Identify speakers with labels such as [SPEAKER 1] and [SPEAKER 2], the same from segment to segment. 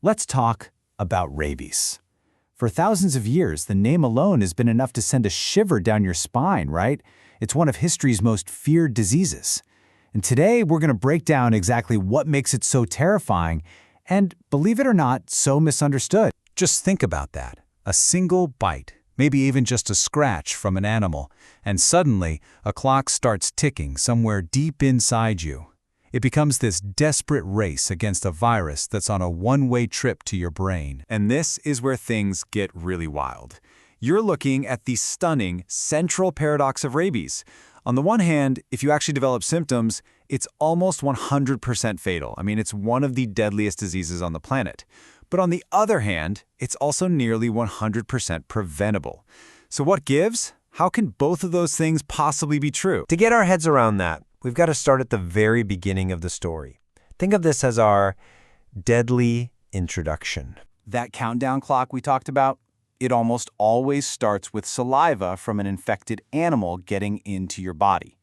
[SPEAKER 1] Let's talk about rabies. For thousands of years, the name alone has been enough to send a shiver down your spine, right? It's one of history's most feared diseases. And today, we're going to break down exactly what makes it so terrifying and, believe it or not, so misunderstood. Just think about that. A single bite, maybe even just a scratch from an animal, and suddenly, a clock starts ticking somewhere deep inside you. It becomes this desperate race against a virus that's on a one-way trip to your brain. And this is where things get really wild. You're looking at the stunning central paradox of rabies. On the one hand, if you actually develop symptoms, it's almost 100% fatal. I mean, it's one of the deadliest diseases on the planet. But on the other hand, it's also nearly 100% preventable. So what gives? How can both of those things possibly be true?
[SPEAKER 2] To get our heads around that, we've got to start at the very beginning of the story. Think of this as our deadly introduction.
[SPEAKER 1] That countdown clock we talked about, it almost always starts with saliva from an infected animal getting into your body.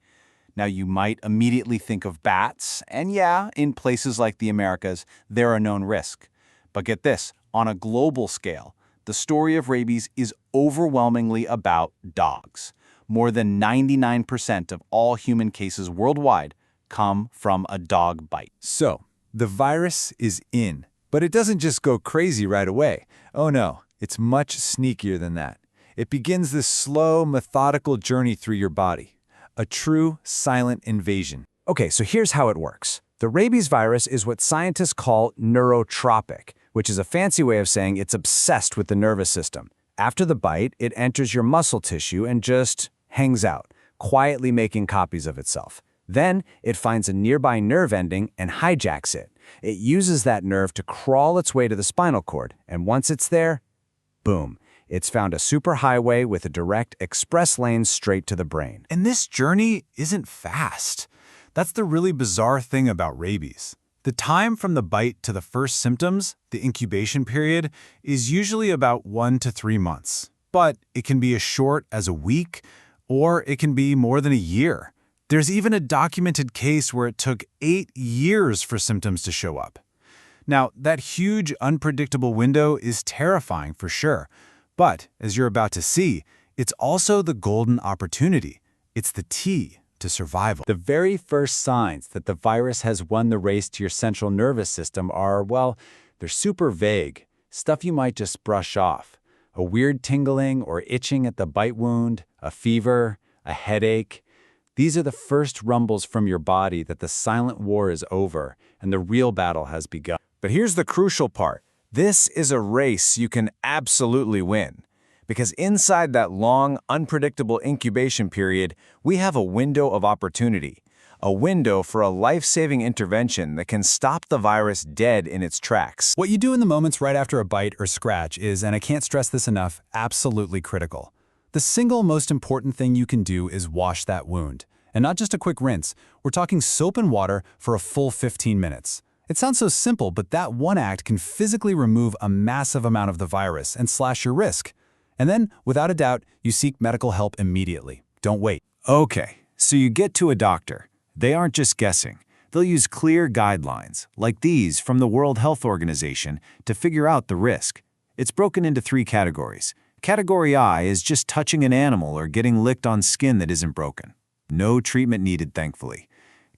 [SPEAKER 1] Now, you might immediately think of bats, and yeah, in places like the Americas, they're a known risk. But get this, on a global scale, the story of rabies is overwhelmingly about dogs. More than 99% of all human cases worldwide come from a dog bite. So, the virus is in, but it doesn't just go crazy right away. Oh no, it's much sneakier than that. It begins this slow, methodical journey through your body. A true, silent invasion.
[SPEAKER 2] Okay, so here's how it works. The rabies virus is what scientists call neurotropic, which is a fancy way of saying it's obsessed with the nervous system. After the bite, it enters your muscle tissue and just hangs out, quietly making copies of itself. Then, it finds a nearby nerve ending and hijacks it. It uses that nerve to crawl its way to the spinal cord, and once it's there, boom, it's found a superhighway with a direct express lane straight to the brain.
[SPEAKER 1] And this journey isn't fast. That's the really bizarre thing about rabies. The time from the bite to the first symptoms, the incubation period, is usually about 1 to 3 months. But it can be as short as a week, or it can be more than a year. There's even a documented case where it took 8 years for symptoms to show up. Now, that huge, unpredictable window is terrifying for sure. But, as you're about to see, it's also the golden opportunity. It's the T to survival. The very first signs that the virus has won the race to your central nervous system are, well, they're super vague. Stuff you might just brush off. A weird tingling or itching at the bite wound, a fever, a headache. These are the first rumbles from your body that the silent war is over and the real battle has begun. But here's the crucial part. This is a race you can absolutely win. Because inside that long, unpredictable incubation period, we have a window of opportunity. A window for a life-saving intervention that can stop the virus dead in its tracks. What you do in the moments right after a bite or scratch is, and I can't stress this enough, absolutely critical. The single most important thing you can do is wash that wound. And not just a quick rinse. We're talking soap and water for a full 15 minutes. It sounds so simple, but that one act can physically remove a massive amount of the virus and slash your risk. And then, without a doubt, you seek medical help immediately. Don't wait. Okay, so you get to a doctor. They aren't just guessing. They'll use clear guidelines, like these from the World Health Organization, to figure out the risk. It's broken into 3 categories. Category I is just touching an animal or getting licked on skin that isn't broken. No treatment needed, thankfully.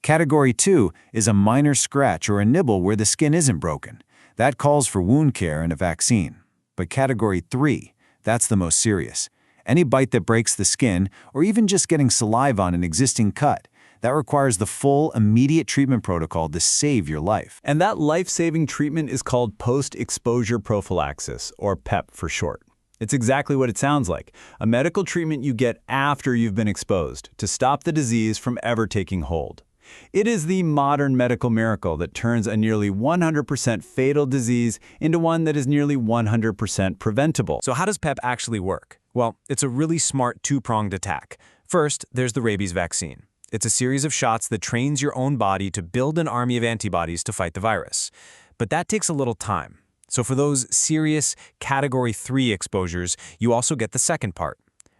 [SPEAKER 1] Category 2 is a minor scratch or a nibble where the skin isn't broken. That calls for wound care and a vaccine. But Category 3, that's the most serious. Any bite that breaks the skin, or even just getting saliva on an existing cut, that requires the full, immediate treatment protocol to save your life.
[SPEAKER 3] And that life-saving treatment is called post-exposure prophylaxis, or PEP for short. It's exactly what it sounds like, a medical treatment you get after you've been exposed to stop the disease from ever taking hold. It is the modern medical miracle that turns a nearly 100% fatal disease into one that is nearly 100% preventable.
[SPEAKER 2] So how does PEP actually work? Well, it's a really smart 2-pronged attack. First, there's the rabies vaccine. It's a series of shots that trains your own body to build an army of antibodies to fight the virus. But that takes a little time. So for those serious Category 3 exposures, you also get the second part,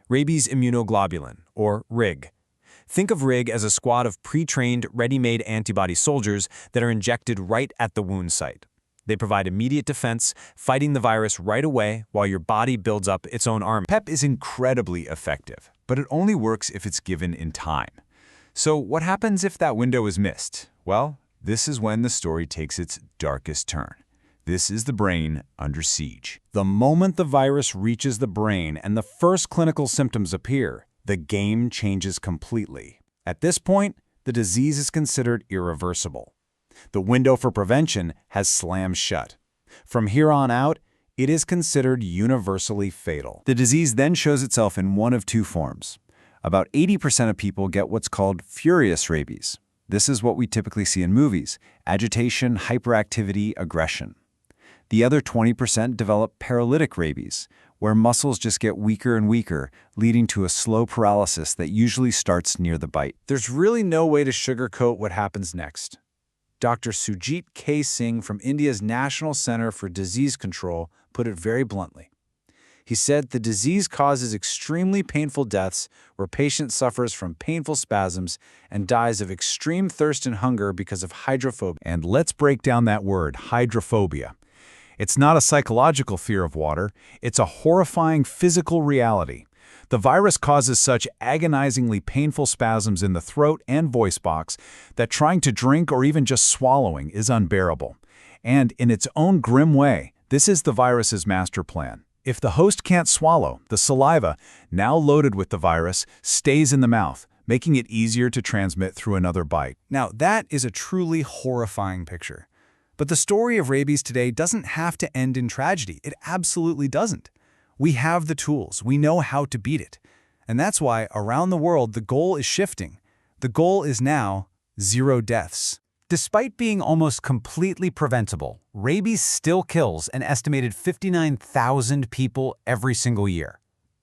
[SPEAKER 2] rabies immunoglobulin, or RIG. Think of RIG as a squad of pre-trained, ready-made antibody soldiers that are injected right at the wound site.
[SPEAKER 4] They provide immediate defense, fighting the virus right away while your body builds up its own army.
[SPEAKER 1] PEP is incredibly effective, but it only works if it's given in time. So what happens if that window is missed? Well, this is when the story takes its darkest turn. This is the brain under siege. The moment the virus reaches the brain and the first clinical symptoms appear, the game changes completely. At this point, the disease is considered irreversible. The window for prevention has slammed shut. From here on out, it is considered universally fatal. The disease then shows itself in one of two forms. About 80% of people get what's called furious rabies. This is what we typically see in movies: agitation, hyperactivity, aggression. The other 20% develop paralytic rabies, where muscles just get weaker and weaker, leading to a slow paralysis that usually starts near the bite.
[SPEAKER 2] There's really no way to sugarcoat what happens next. Dr. Sujit K. Singh from India's National Center for Disease Control put it very bluntly. He said the disease causes extremely painful deaths where patient suffers from painful spasms and dies of extreme thirst and hunger because of hydrophobia.
[SPEAKER 1] And let's break down that word, hydrophobia. It's not a psychological fear of water, it's a horrifying physical reality. The virus causes such agonizingly painful spasms in the throat and voice box that trying to drink or even just swallowing is unbearable. And in its own grim way, this is the virus's master plan. If the host can't swallow, the saliva, now loaded with the virus, stays in the mouth, making it easier to transmit through another bite.
[SPEAKER 2] Now, that is a truly horrifying picture. But the story of rabies today doesn't have to end in tragedy. It absolutely doesn't. We have the tools. We know how to beat it. And that's why, around the world, the goal is shifting. The goal is now 0 deaths.
[SPEAKER 4] Despite being almost completely preventable, rabies still kills an estimated 59,000 people every single year.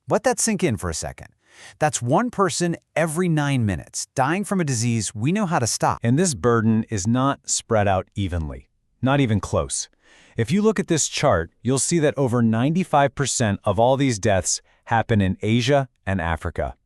[SPEAKER 4] Let that sink in for a second. That's one person every 9 minutes dying from a disease we know how to stop.
[SPEAKER 3] And this burden is not spread out evenly, not even close. If you look at this chart, you'll see that over 95% of all these deaths happen in Asia and Africa.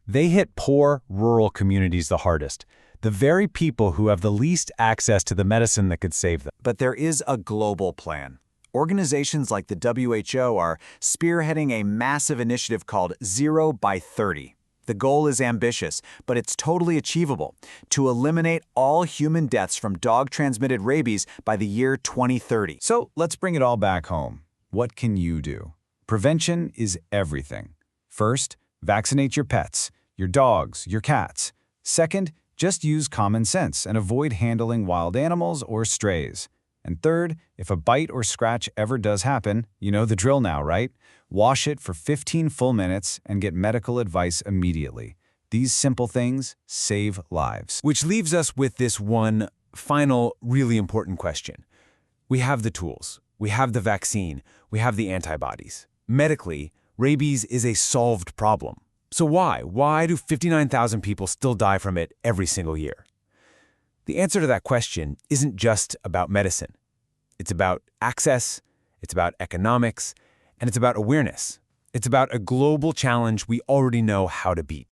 [SPEAKER 3] They hit poor, rural communities the hardest, the very people who have the least access to the medicine that could save them.
[SPEAKER 2] But there is a global plan. Organizations like the WHO are spearheading a massive initiative called 0 by 30. The goal is ambitious, but it's totally achievable: to eliminate all human deaths from dog-transmitted rabies by the year 2030.
[SPEAKER 1] So let's bring it all back home. What can you do? Prevention is everything. First, vaccinate your pets, your dogs, your cats. Second, just use common sense and avoid handling wild animals or strays. And third, if a bite or scratch ever does happen, you know the drill now, right? Wash it for 15 full minutes and get medical advice immediately. These simple things save lives.
[SPEAKER 4] Which leaves us with this one final, really important question. We have the tools. We have the vaccine. We have the antibodies. Medically, rabies is a solved problem. So why? Why do 59,000 people still die from it every single year? The answer to that question isn't just about medicine. It's about access, it's about economics, and it's about awareness. It's about a global challenge we already know how to beat.